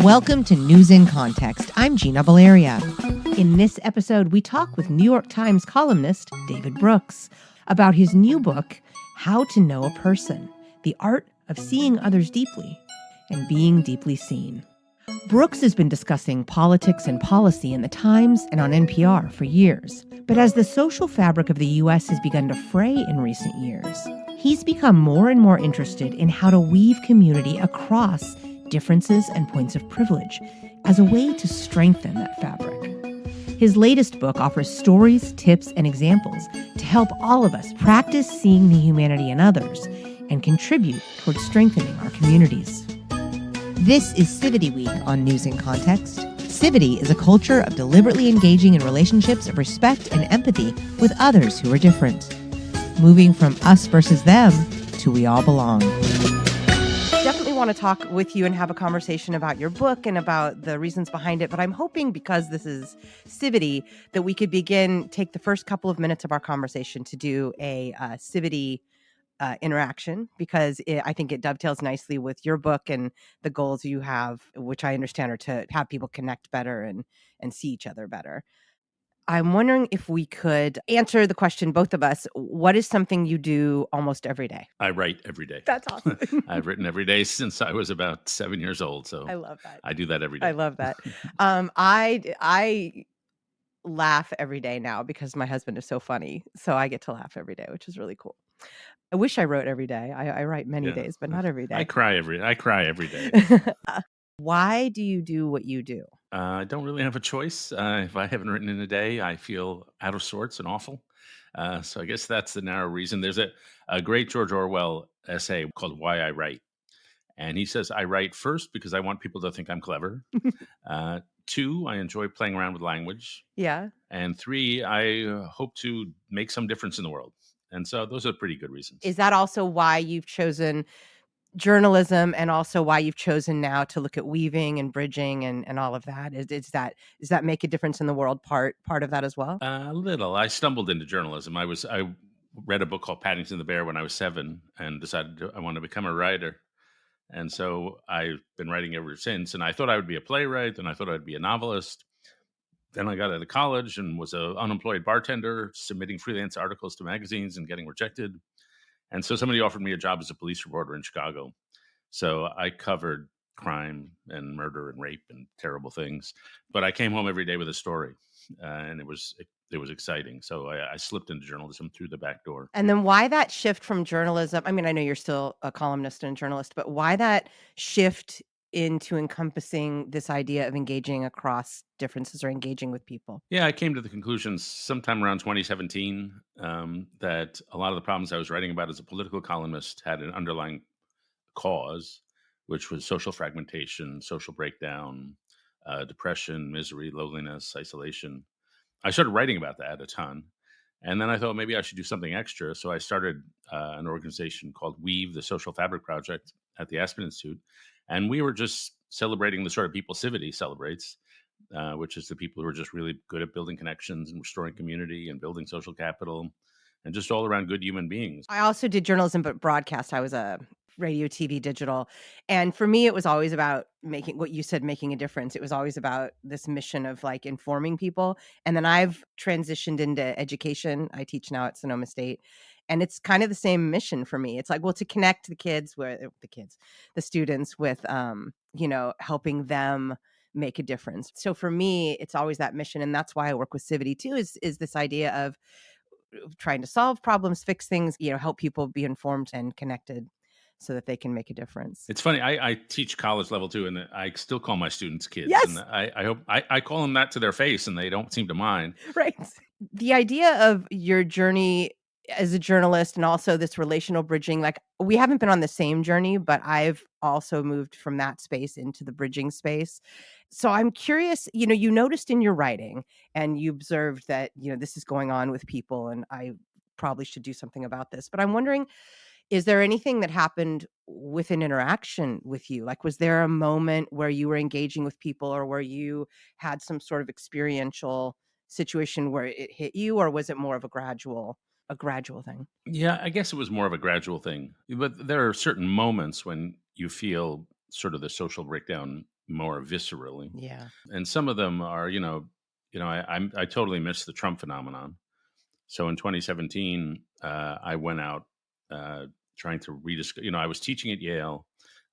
Welcome to News in Context. I'm Gina Baleria. In this episode, we talk with New York Times columnist David Brooks about his new book, How to Know a Person, The Art of Seeing Others Deeply and Being Deeply Seen. Brooks has been discussing politics and policy in the Times and on NPR for years. But as the social fabric of the U.S. has begun to fray in recent years, he's become more and more interested in how to weave community across differences and points of privilege as a way to strengthen that fabric. His latest book offers stories, tips, and examples to help all of us practice seeing the humanity in others and contribute towards strengthening our communities. This is Civity Week on News in Context. Civity is a culture of deliberately engaging in relationships of respect and empathy with others who are different, moving from us versus them to we all belong. Definitely want to talk with you and have a conversation about your book and about the reasons behind it. But I'm hoping, because this is Civity, that we could take the first couple of minutes of our conversation to do a Civity interaction, because I think it dovetails nicely with your book and the goals you have, which I understand are to have people connect better and see each other better. I'm wondering if we could answer the question, both of us, what is something you do almost every day? I write every day. That's awesome. I've written every day since I was about 7 years old. So I love that. I do that every day. I love that. I laugh every day now because my husband is so funny. So I get to laugh every day, which is really cool. I wish I wrote every day. I write many days, but not every day. I cry every day. Why do you do what you do? I don't really have a choice. If I haven't written in a day, I feel out of sorts and awful. So I guess that's the narrow reason. There's a great George Orwell essay called Why I Write. And he says, I write first because I want people to think I'm clever. 2, I enjoy playing around with language. Yeah. And 3, I hope to make some difference in the world. And so those are pretty good reasons. Is that also why you've chosen journalism, and also why you've chosen now to look at weaving and bridging and all of that? Does that make a difference in the world part of that as well? A little. I stumbled into journalism. I read a book called Paddington the Bear when I was 7 and decided I want to become a writer. And so I've been writing ever since. And I thought I would be a playwright, and I thought I'd be a novelist. Then I got out of college and was an unemployed bartender, submitting freelance articles to magazines and getting rejected. And so somebody offered me a job as a police reporter in Chicago. So I covered crime and murder and rape and terrible things. But I came home every day with a story, and it was exciting. So I slipped into journalism through the back door. And then why that shift from journalism? I mean, I know you're still a columnist and a journalist, but why that shift into encompassing this idea of engaging across differences or engaging with people? Yeah, I came to the conclusion sometime around 2017 that a lot of the problems I was writing about as a political columnist had an underlying cause, which was social fragmentation, social breakdown, depression, misery, loneliness, isolation. I started writing about that a ton. And then I thought maybe I should do something extra. So I started an organization called Weave, the Social Fabric Project at the Aspen Institute. And we were just celebrating the sort of people Civity celebrates, which is the people who are just really good at building connections and restoring community and building social capital and just all around good human beings. I also did journalism, but broadcast. I was a radio, TV, digital. And for me, it was always about making what you said, making a difference. It was always about this mission of like informing people. And then I've transitioned into education. I teach now at Sonoma State. And it's kind of the same mission for me. It's like, well, to connect the students with, helping them make a difference. So for me, it's always that mission. And that's why I work with Civity too, is this idea of trying to solve problems, fix things, help people be informed and connected so that they can make a difference. It's funny. I teach college level too, and I still call my students kids. Yes. And I hope I call them that to their face, and they don't seem to mind. Right. The idea of your journey as a journalist and also this relational bridging, like we haven't been on the same journey, but I've also moved from that space into the bridging space. So I'm curious, you noticed in your writing and you observed that, this is going on with people and I probably should do something about this. But I'm wondering, is there anything that happened with an interaction with you? Like, was there a moment where you were engaging with people or where you had some sort of experiential situation where it hit you, or was it more of a gradual thing? Yeah, I guess it was more of a gradual thing. But there are certain moments when you feel sort of the social breakdown more viscerally. Yeah. And some of them are, I totally miss the Trump phenomenon. So in 2017, I went out uh, trying to rediscover. I was teaching at Yale.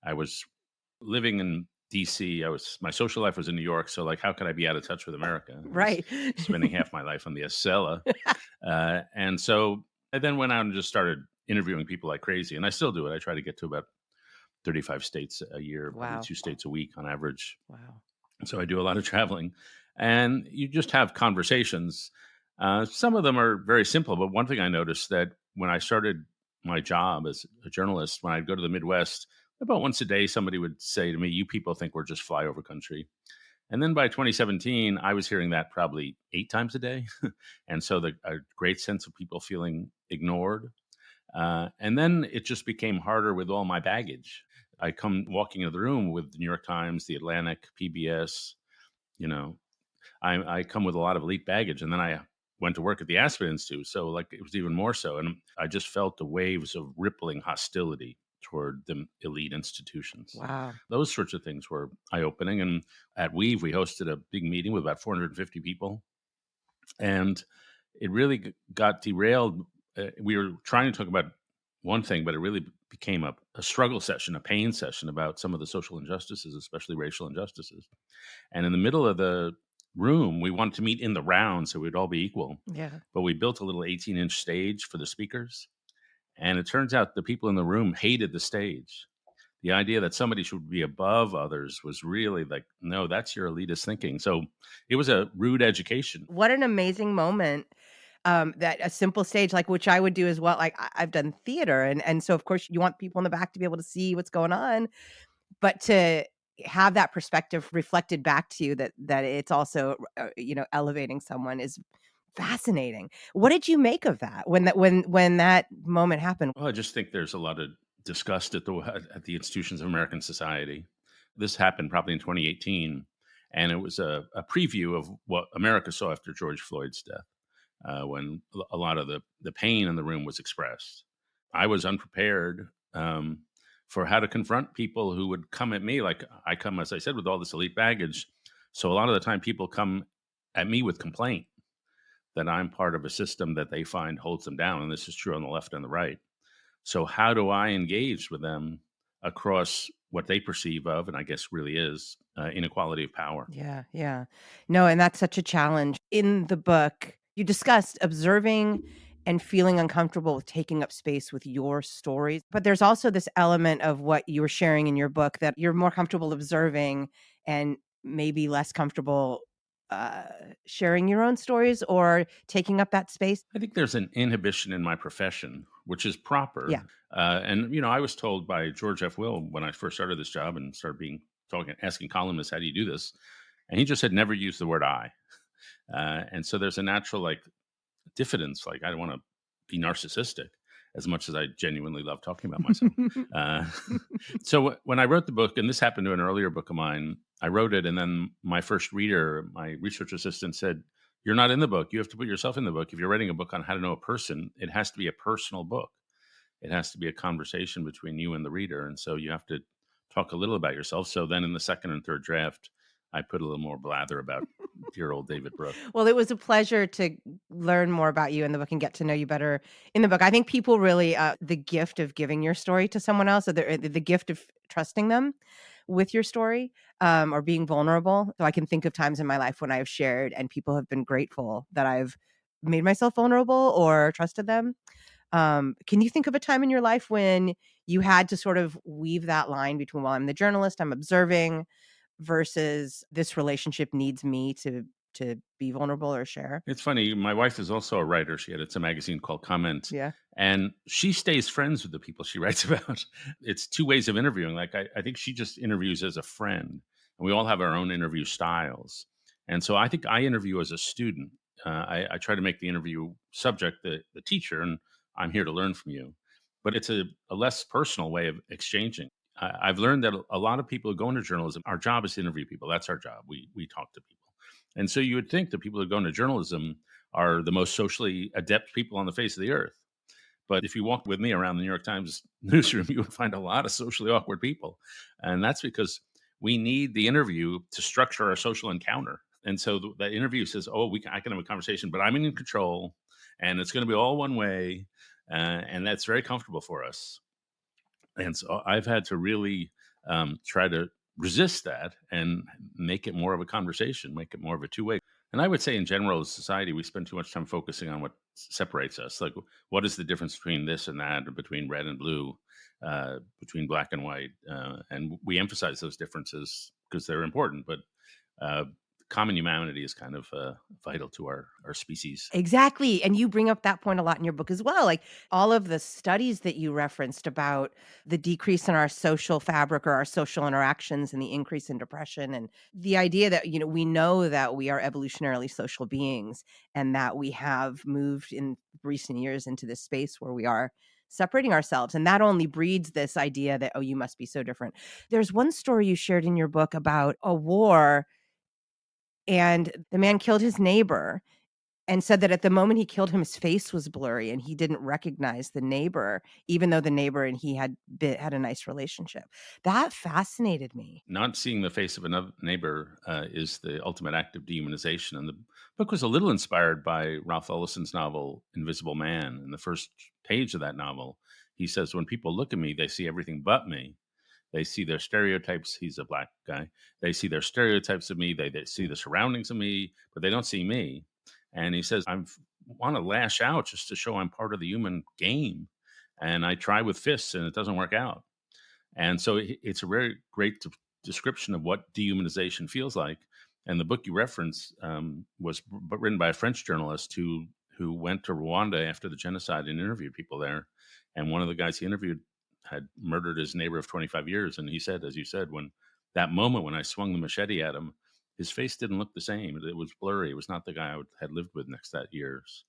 I was living in DC. My social life was in New York. So like, how could I be out of touch with America? I was Right. spending half my life on the Acela, and so I then went out and just started interviewing people like crazy. And I still do it. I try to get to about 35 states a year, probably Wow. 2 states a week on average. Wow. So I do a lot of traveling, and you just have conversations. Some of them are very simple, but one thing I noticed that when I started my job as a journalist, when I'd go to the Midwest, about once a day, somebody would say to me, "You people think we're just flyover country." And then by 2017, I was hearing that probably 8 times a day, and so a great sense of people feeling ignored. And then it just became harder with all my baggage. I come walking into the room with the New York Times, the Atlantic, PBS. You know, I come with a lot of elite baggage, and then I went to work at the Aspen Institute, so like it was even more so. And I just felt the waves of rippling hostility toward the elite institutions. Wow. Those sorts of things were eye opening. And at Weave, we hosted a big meeting with about 450 people, and it really got derailed. We were trying to talk about one thing, but it really became a struggle session, a pain session about some of the social injustices, especially racial injustices. And in the middle of the room, we wanted to meet in the round so we'd all be equal. Yeah. But we built a little 18-inch stage for the speakers. And it turns out the people in the room hated the stage. The idea that somebody should be above others was really like, no, that's your elitist thinking. So it was a rude education. What an amazing moment. That a simple stage, like which I would do as well. Like I've done theater, and so of course you want people in the back to be able to see what's going on, but to have that perspective reflected back to you that it's also elevating someone is fascinating. What did you make of that when that moment happened? Well, I just think there's a lot of disgust at the institutions of American society. This happened probably in 2018, and it was a preview of what America saw after George Floyd's death, when a lot of the pain in the room was expressed. I was unprepared for how to confront people who would come at me like I come, as I said, with all this elite baggage. So a lot of the time, people come at me with complaint that I'm part of a system that they find holds them down, and this is true on the left and the right. So how do I engage with them across what they perceive of, and I guess really is, inequality of power? Yeah, yeah. No, and that's such a challenge. In the book, you discussed observing and feeling uncomfortable with taking up space with your stories. But there's also this element of what you were sharing in your book that you're more comfortable observing and maybe less comfortable uh, sharing your own stories or taking up that space. I think there's an inhibition in my profession, which is proper. Yeah. And I was told by George F. Will when I first started this job and started asking columnists, "How do you do this?" And he just said, "Never use the word I." And so there's a natural like diffidence. Like I don't want to be narcissistic as much as I genuinely love talking about myself. Uh, so when I wrote the book, and this happened to an earlier book of mine, I wrote it, and then my first reader, my research assistant, said, "You're not in the book. You have to put yourself in the book. If you're writing a book on how to know a person, it has to be a personal book. It has to be a conversation between you and the reader, and so you have to talk a little about yourself." So then in the second and third draft, I put a little more blather about dear old David Brooks. Well, it was a pleasure to learn more about you in the book and get to know you better in the book. I think people really the gift of giving your story to someone else, or the gift of trusting them with your story, or being vulnerable. So I can think of times in my life when I've shared and people have been grateful that I've made myself vulnerable or trusted them. Can you think of a time in your life when you had to sort of weave that line between, well, I'm the journalist, I'm observing, versus this relationship needs me to be vulnerable or share? It's funny. My wife is also a writer. She edits a magazine called Comment, Yeah. and she stays friends with the people she writes about. It's two ways of interviewing. Like I think she just interviews as a friend, and we all have our own interview styles. And so I think I interview as a student. I try to make the interview subject the teacher, and I'm here to learn from you. But it's a less personal way of exchanging. I've learned that a lot of people who go into journalism, our job is to interview people. That's our job. We talk to people. And so you would think that people who go into journalism are the most socially adept people on the face of the earth. But if you walk with me around the New York Times newsroom, you would find a lot of socially awkward people. And that's because we need the interview to structure our social encounter. And so the interview says, oh, I can have a conversation, but I'm in control and it's going to be all one way. And that's very comfortable for us. And so I've had to really try to resist that and make it more of a conversation, make it more of a two-way. And I would say in general, as society, we spend too much time focusing on what separates us. Like, what is the difference between this and that, or between red and blue, between black and white? And we emphasize those differences because they're important. But uh, common humanity is kind of vital to our species. Exactly. And you bring up that point a lot in your book as well. Like all of the studies that you referenced about the decrease in our social fabric or our social interactions and the increase in depression and the idea that, we know that we are evolutionarily social beings and that we have moved in recent years into this space where we are separating ourselves. And that only breeds this idea that, oh, you must be so different. There's one story you shared in your book about a war and the man killed his neighbor and said that at the moment he killed him, his face was blurry and he didn't recognize the neighbor, even though the neighbor and he had a nice relationship. That fascinated me. Not seeing the face of another neighbor is the ultimate act of dehumanization. And the book was a little inspired by Ralph Ellison's novel Invisible Man. In the first page of that novel, he says, when people look at me, they see everything but me. They see their stereotypes. He's a black guy. They see their stereotypes of me. They see the surroundings of me, but they don't see me. And he says, I want to lash out just to show I'm part of the human game. And I try with fists and it doesn't work out. And so it's a very great description of what dehumanization feels like. And the book you reference was written by a French journalist who went to Rwanda after the genocide and interviewed people there. And one of the guys he interviewed had murdered his neighbor of 25 years. And he said, as you said, when that moment when I swung the machete at him, his face didn't look the same. It was blurry. It was not the guy had lived with next that years.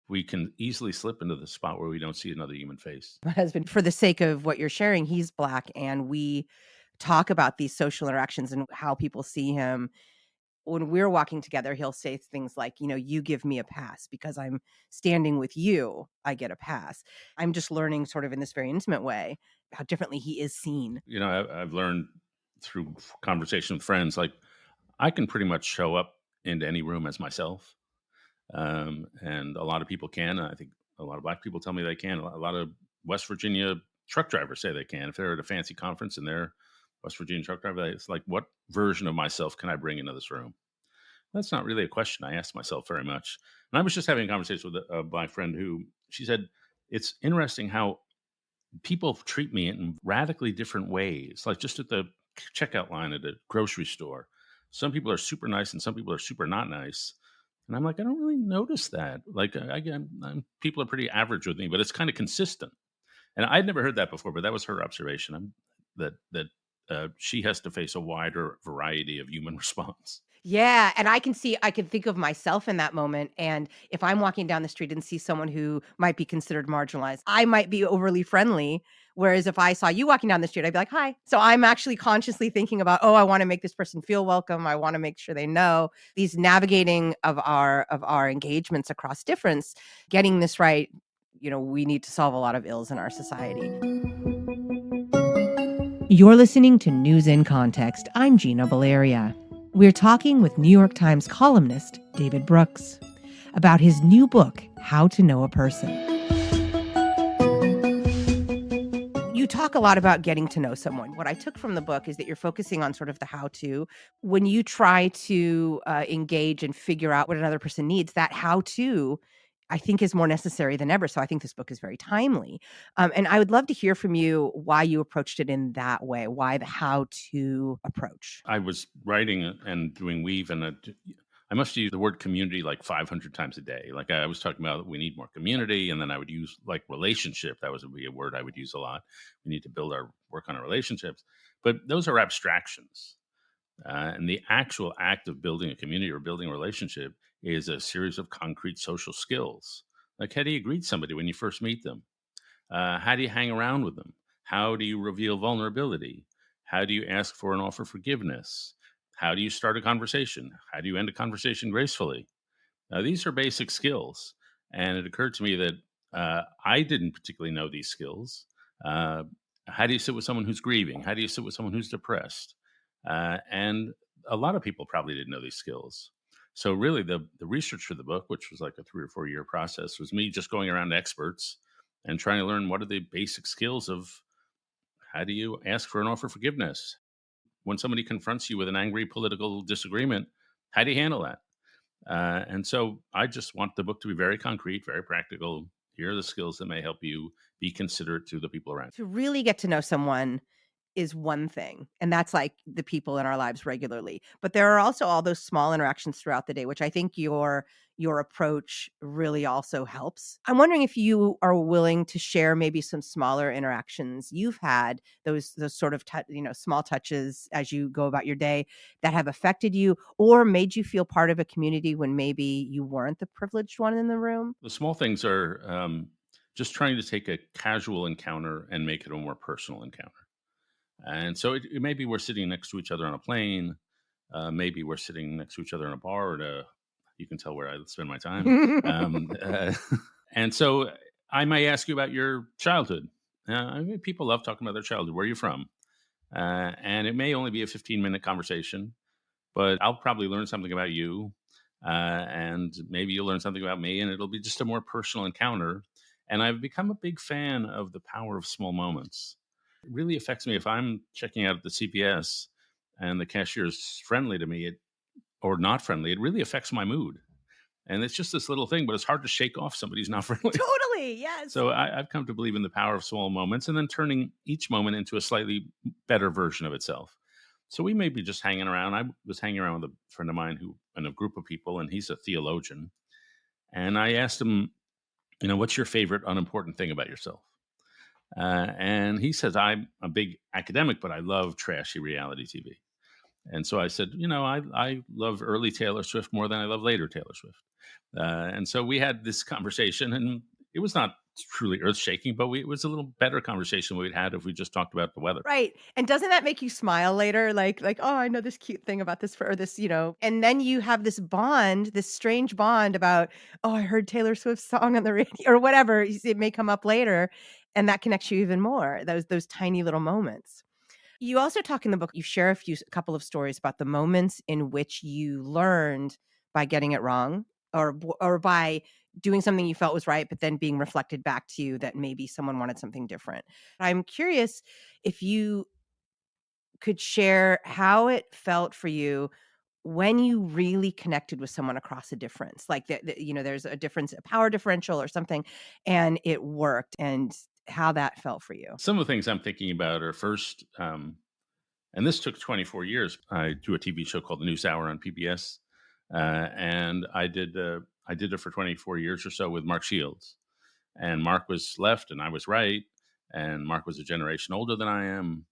We can easily slip into the spot where we don't see another human face. My husband, for the sake of what you're sharing, he's black, and we talk about these social interactions and how people see him. When we're walking together, he'll say things like, you give me a pass because I'm standing with you. I get a pass. I'm just learning sort of in this very intimate way how differently he is seen. I've learned through conversation with friends, like I can pretty much show up into any room as myself. And a lot of people can. I think a lot of black people tell me they can. A lot of West Virginia truck drivers say they can. If they're at a fancy conference and they're West Virginia truck driver, it's like, what version of myself can I bring into this room? That's not really a question I ask myself very much. And I was just having a conversation with my friend who she said, it's interesting how people treat me in radically different ways, like just at the checkout line at a grocery store. Some people are super nice and some people are super not nice. And I'm like, I don't really notice that. Like, again, people are pretty average with me, but it's kind of consistent. And I'd never heard that before, but that was her observation. That she has to face a wider variety of human response. Yeah, and I can think of myself in that moment, and if I'm walking down the street and see someone who might be considered marginalized, I might be overly friendly, whereas if I saw you walking down the street, I'd be like, "Hi." So I'm actually consciously thinking about, "Oh, I wanna make this person feel welcome, I wanna make sure they know." These navigating of our engagements across difference, getting this right, we need to solve a lot of ills in our society. You're listening to News in Context. I'm Gina Baleria. We're talking with New York Times columnist David Brooks about his new book, How to Know a Person. You talk a lot about getting to know someone. What I took from the book is that you're focusing on sort of the how-to. When you try to engage and figure out what another person needs, that how-to I think is more necessary than ever. So I think this book is very timely. And I would love to hear from you why you approached it in that way, why the how to approach. I was writing and doing weave, and I must use the word community like 500 times a day. Like I was talking about, we need more community, and then I would use like relationship. That would be a word I would use a lot. We need to work on our relationships, but those are abstractions. And the actual act of building a community or building a relationship is a series of concrete social skills. Like, how do you greet somebody when you first meet them? How do you hang around with them? How do you reveal vulnerability? How do you ask for and offer forgiveness? How do you start a conversation? How do you end a conversation gracefully? These are basic skills. And it occurred to me that I didn't particularly know these skills. Uh, how do you sit with someone who's grieving? How do you sit with someone who's depressed? And a lot of people probably didn't know these skills. So really, the research for the book, which was like a 3 or 4 year process, was me just going around to experts and trying to learn what are the basic skills of how do you ask for an offer of forgiveness when somebody confronts you with an angry political disagreement. How do you handle that? And so I just want the book to be very concrete, very practical. Here are the skills that may help you be considerate to the people around To really get to know someone is one thing, and that's like the people in our lives regularly. But there are also all those small interactions throughout the day, which I think your approach really also helps. I'm wondering if you are willing to share maybe some smaller interactions you've had, those sort of small touches as you go about your day that have affected you or made you feel part of a community when maybe you weren't the privileged one in the room. you. The small things are just trying to take a casual encounter and make it a more personal encounter. And so it maybe we're sitting next to each other on a plane. Maybe we're sitting next to each other in a bar at a, you can tell where I spend my time. Um, uh, and so I may ask you about your childhood. I mean, people love talking about their childhood. Where are you from? And it may only be a 15-minute conversation, but I'll probably learn something about you. And maybe you'll learn something about me, and it'll be just a more personal encounter. And I've become a big fan of the power of small moments. It really affects me if I'm checking out at the CPS and the cashier is friendly to me or not friendly. It really affects my mood. And it's just this little thing, but it's hard to shake off somebody who's not friendly. Totally, yes. So I've come to believe in the power of small moments and then turning each moment into a slightly better version of itself. So we may be just hanging around. I was hanging around with a friend of mine who, and a group of people, and he's a theologian. And I asked him, what's your favorite unimportant thing about yourself? And he says, I'm a big academic, but I love trashy reality TV. And so I said, I love early Taylor Swift more than I love later Taylor Swift. And so we had this conversation, and it was not truly earth shaking, but it was a little better conversation we'd had if we just talked about the weather. Right, and doesn't that make you smile later? Like, "Oh, I know this cute thing about this for or this," and then you have this bond, this strange bond about, "Oh, I heard Taylor Swift's song on the radio," or whatever, it may come up later, and that connects you even more, those tiny little moments. You also talk in the book, you share a couple of stories about the moments in which you learned by getting it wrong or by doing something you felt was right, but then being reflected back to you that maybe someone wanted something different. I'm curious if you could share how it felt for you when you really connected with someone across a difference, like there's a difference, a power differential or something, and it worked, and how that felt for you. Some of the things I'm thinking about are first, and this took 24 years. I do a TV show called The News Hour on PBS, and I did it for 24 years or so with Mark Shields. And Mark was left, and I was right. And Mark was a generation older than I am.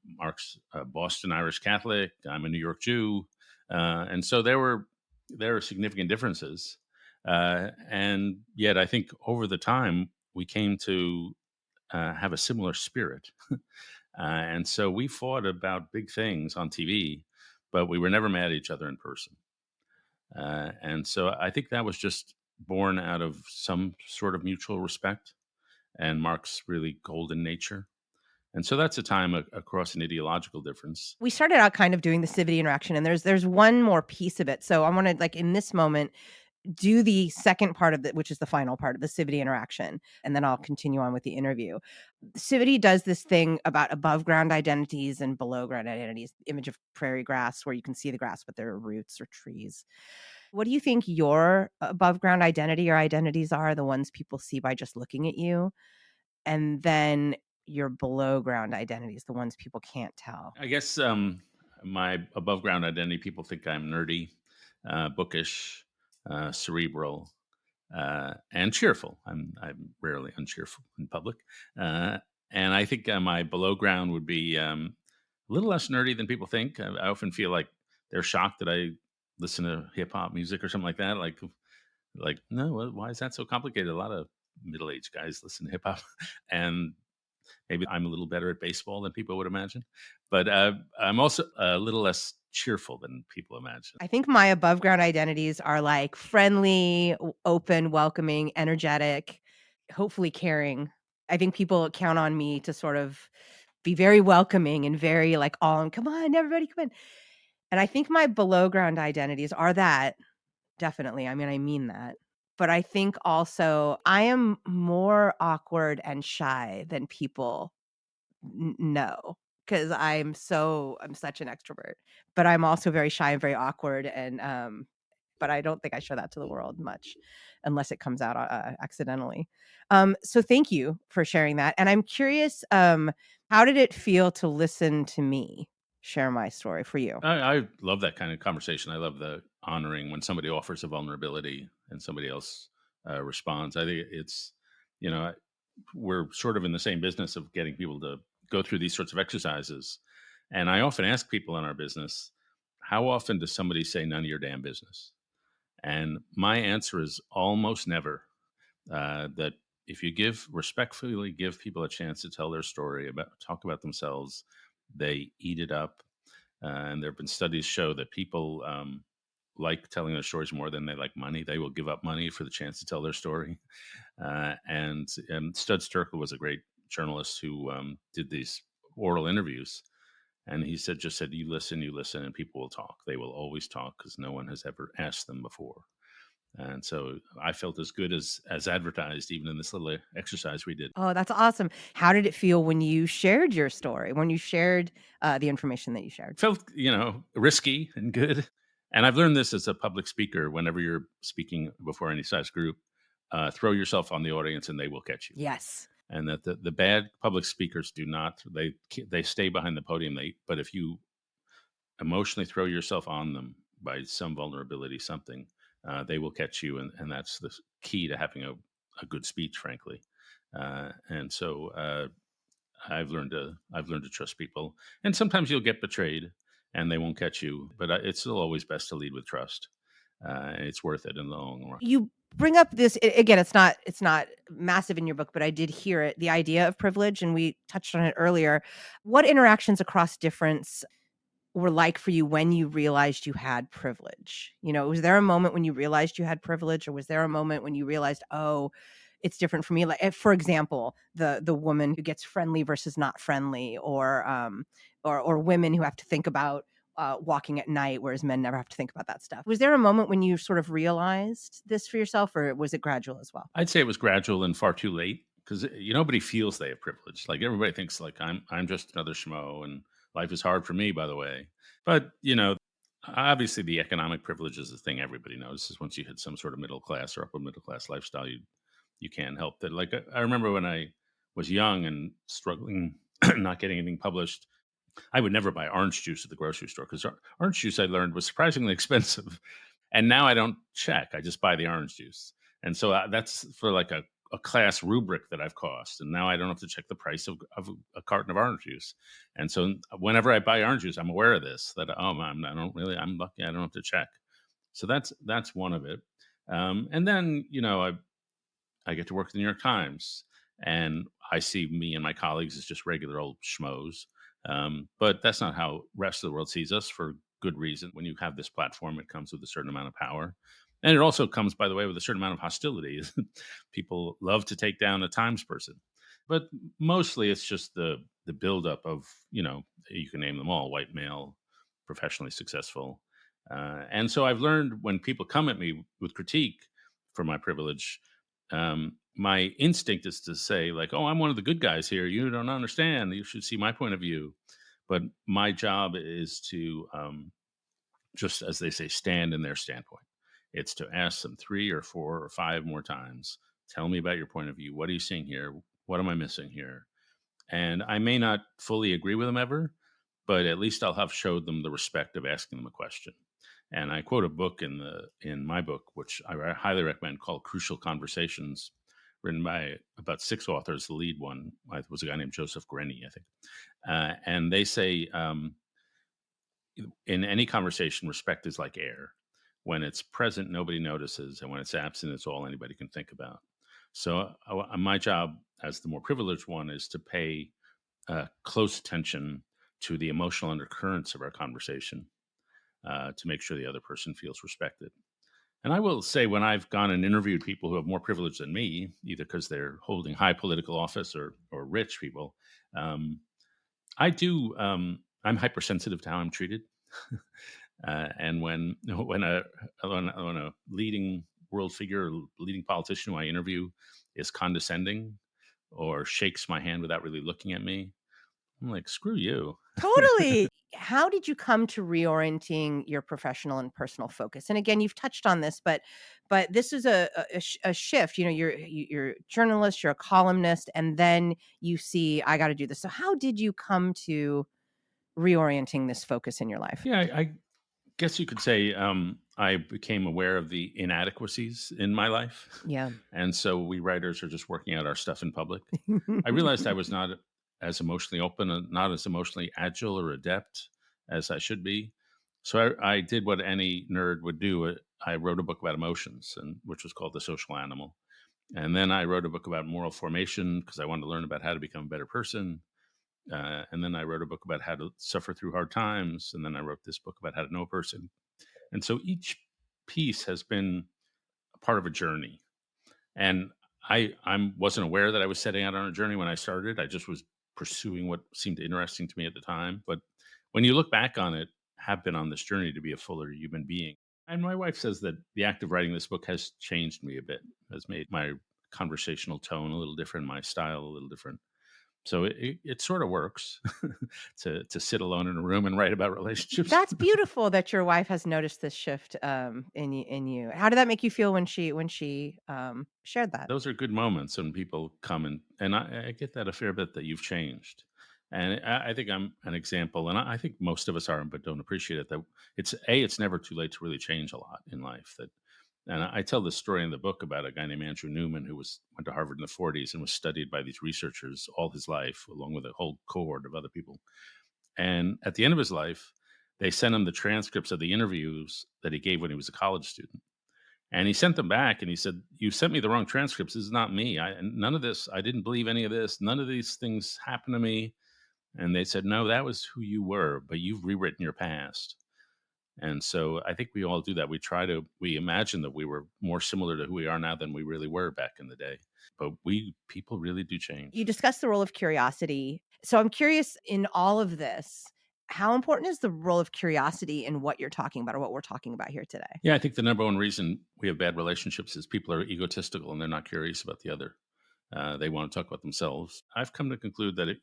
Mark's a Boston Irish Catholic. I'm a New York Jew, and so there are significant differences. And yet, I think over the time we came to have a similar spirit. And so we fought about big things on TV, but we were never mad at each other in person. And so I think that was just born out of some sort of mutual respect and Mark's really golden nature. And so that's a time across an ideological difference. We started out kind of doing the civility interaction, and there's one more piece of it. So I want to, like, in this moment, do the second part of it, which is the final part of the civility interaction, and then I'll continue on with the interview. Civility does this thing about above ground identities and below ground identities, image of prairie grass where you can see the grass, but there are roots or trees. What do you think your above ground identity or identities are, the ones people see by just looking at you? And then your below ground identities, the ones people can't tell. I guess my above ground identity, people think I'm nerdy, bookish, cerebral, and cheerful. I'm rarely uncheerful in public. Uh, and I think my below ground would be a little less nerdy than people think. I often feel like they're shocked that I listen to hip hop music or something like that. Like no, why is that so complicated? A lot of middle aged guys listen to hip hop, and maybe I'm a little better at baseball than people would imagine. But I'm also a little less cheerful than people imagine. I think my above ground identities are like friendly, open, welcoming, energetic, hopefully caring. I think people count on me to sort of be very welcoming and very like all come on, everybody come in. And I think my below ground identities are that definitely. I mean, I mean that. But I think also I am more awkward and shy than people know because I'm such an extrovert. But I'm also very shy and very awkward and but I don't think I show that to the world much unless it comes out accidentally. So thank you for sharing that. And I'm curious, how did it feel to listen to me share my story for you? I love that kind of conversation. I love the honoring when somebody offers a vulnerability and somebody else responds. I think it's, you know, we're sort of in the same business of getting people to go through these sorts of exercises. And I often ask people in our business, how often does somebody say none of your damn business? And my answer is almost never. That if you respectfully give people a chance to tell their story, talk about themselves, they eat it up. And there have been studies show that people like telling their stories more than they like money. They will give up money for the chance to tell their story. And Studs Terkel was a great journalist who did these oral interviews. And he just said, you listen, and people will talk. They will always talk because no one has ever asked them before. And so I felt as good as advertised, even in this little exercise we did. Oh, that's awesome. How did it feel when you shared your story, when you shared the information that you shared? Felt, risky and good. And I've learned this as a public speaker. Whenever you're speaking before any size group, throw yourself on the audience and they will catch you. Yes. And that the bad public speakers do not, they stay behind the podium. But if you emotionally throw yourself on them by some vulnerability, something, they will catch you. And that's the key to having a good speech, frankly. And so I've learned to trust people, and sometimes you'll get betrayed, and they won't catch you. But it's still always best to lead with trust, and it's worth it in the long run. You bring up this again, it's not massive in your book, but I did hear it, the idea of privilege, and we touched on it earlier. What interactions across difference were like for you when you realized you had privilege? Was there a moment when you realized you had privilege, or was there a moment when you realized, "Oh, it's different for me?" Like, for example, the woman who gets friendly versus not friendly, or women who have to think about walking at night, whereas men never have to think about that stuff. Was there a moment when you sort of realized this for yourself, or was it gradual as well? I'd say it was gradual and far too late because nobody feels they have privilege. Like everybody thinks like I'm just another schmo, and life is hard for me. By the way, but obviously the economic privilege is the thing everybody notices. Once you hit some sort of middle class or upper middle class lifestyle, you can't help that. Like I remember when I was young and struggling, not getting anything published. I would never buy orange juice at the grocery store because orange juice, I learned, was surprisingly expensive. And now I don't check; I just buy the orange juice. And so that's for like a class rubric that I've cost. And now I don't have to check the price of a carton of orange juice. And so whenever I buy orange juice, I'm aware of this. I'm lucky I don't have to check. So that's one of it. And then I get to work at the New York Times, and I see me and my colleagues as just regular old schmoes. But that's not how rest of the world sees us, for good reason. When you have this platform, it comes with a certain amount of power. And it also comes, by the way, with a certain amount of hostility. People love to take down a Times person. But mostly it's just the buildup of, you can name them all: white male, professionally successful. And so I've learned when people come at me with critique for my privilege, my instinct is to say like, "Oh, I'm one of the good guys here. You don't understand. You should see my point of view." But my job is to, just as they say, stand in their standpoint. It's to ask them 3 or 4 or 5 more times. Tell me about your point of view. What are you seeing here? What am I missing here? And I may not fully agree with them ever, but at least I'll have showed them the respect of asking them a question. And I quote a book in my book, which I highly recommend, called Crucial Conversations, written by about 6 authors. The lead one was a guy named Joseph Grenny, I think. And they say, in any conversation, respect is like air. When it's present, nobody notices, and when it's absent, it's all anybody can think about. So my job as the more privileged one is to pay close attention to the emotional undercurrents of our conversation, to make sure the other person feels respected. And I will say, when I've gone and interviewed people who have more privilege than me, either because they're holding high political office or rich people, um, I do. I'm hypersensitive to how I'm treated, and when a leading world figure, or leading politician who I interview is condescending or shakes my hand without really looking at me, I'm like, screw you. Totally. How did you come to reorienting your professional and personal focus? And again, you've touched on this, but this is a shift. You know, you're a journalist, you're a columnist, and then you see I got to do this. So how did you come to reorienting this focus in your life? Yeah, I guess you could say I became aware of the inadequacies in my life. Yeah. And so we writers are just working out our stuff in public. I realized I was not as emotionally open and not as emotionally agile or adept as I should be. So I did what any nerd would do. I wrote a book about emotions, which was called The Social Animal. And then I wrote a book about moral formation because I wanted to learn about how to become a better person. And then I wrote a book about how to suffer through hard times. And then I wrote this book about how to know a person. And so each piece has been a part of a journey. And I wasn't aware that I was setting out on a journey when I started. I just was pursuing what seemed interesting to me at the time. But when you look back on it, have been on this journey to be a fuller human being. And my wife says that the act of writing this book has changed me a bit, has made my conversational tone a little different, my style a little different. So it sort of works to sit alone in a room and write about relationships. That's beautiful that your wife has noticed this shift in you. How did that make you feel when she shared that? Those are good moments when people come and I get that a fair bit, that you've changed. And I think I'm an example, and I think most of us are, but don't appreciate it. That it's never too late to really change a lot in life. And I tell this story in the book about a guy named Andrew Newman who went to Harvard in the 40s and was studied by these researchers all his life, along with a whole cohort of other people. And at the end of his life, they sent him the transcripts of the interviews that he gave when he was a college student. And he sent them back and he said, "You sent me the wrong transcripts. This is not me. None of this, I didn't believe any of this. None of these things happened to me." And they said, "No, that was who you were, but you've rewritten your past." And so I think we all do that. We imagine that we were more similar to who we are now than we really were back in the day. But people really do change. You discussed the role of curiosity. So I'm curious, in all of this, how important is the role of curiosity in what you're talking about or what we're talking about here today? Yeah, I think the number one reason we have bad relationships is people are egotistical and they're not curious about the other. They want to talk about themselves. I've come to conclude that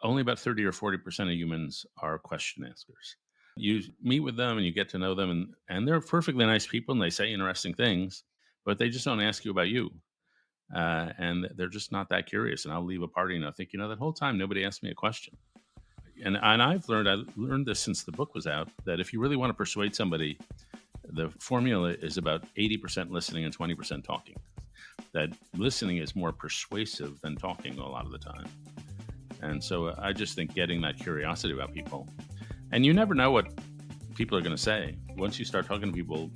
only about 30 or 40% of humans are question askers. You meet with them and you get to know them, and they're perfectly nice people and they say interesting things, but they just don't ask you about you. And they're just not that curious. And I'll leave a party and I think, that whole time nobody asked me a question. And I learned this since the book was out, that if you really want to persuade somebody, the formula is about 80% listening and 20% talking. That listening is more persuasive than talking a lot of the time. And so I just think getting that curiosity about people, and you never know what people are going to say. Once you start talking to people,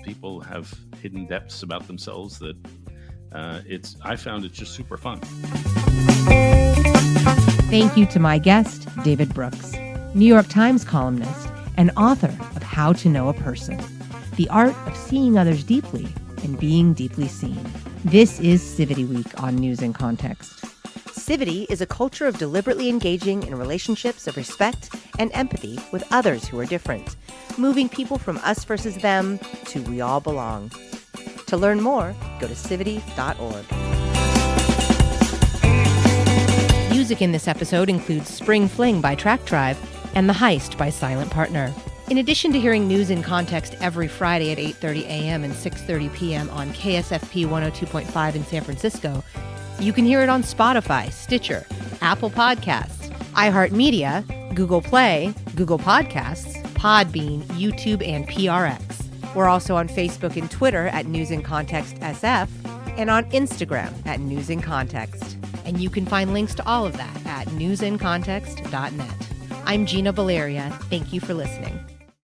people have hidden depths about themselves that I found it just super fun. Thank you to my guest, David Brooks, New York Times columnist and author of How to Know a Person, The Art of Seeing Others Deeply and Being Deeply Seen. This is Civity Week on News in Context. Civity is a culture of deliberately engaging in relationships of respect and empathy with others who are different, moving people from us versus them to we all belong. To learn more, go to civity.org. Music in this episode includes Spring Fling by Track Tribe and The Heist by Silent Partner. In addition to hearing News in Context every Friday at 8:30 a.m. and 6:30 p.m. on KSFP 102.5 in San Francisco, you can hear it on Spotify, Stitcher, Apple Podcasts, iHeartMedia, Google Play, Google Podcasts, Podbean, YouTube, and PRX. We're also on Facebook and Twitter at News in Context SF and on Instagram at News in Context. And you can find links to all of that at newsincontext.net. I'm Gina Baleria. Thank you for listening.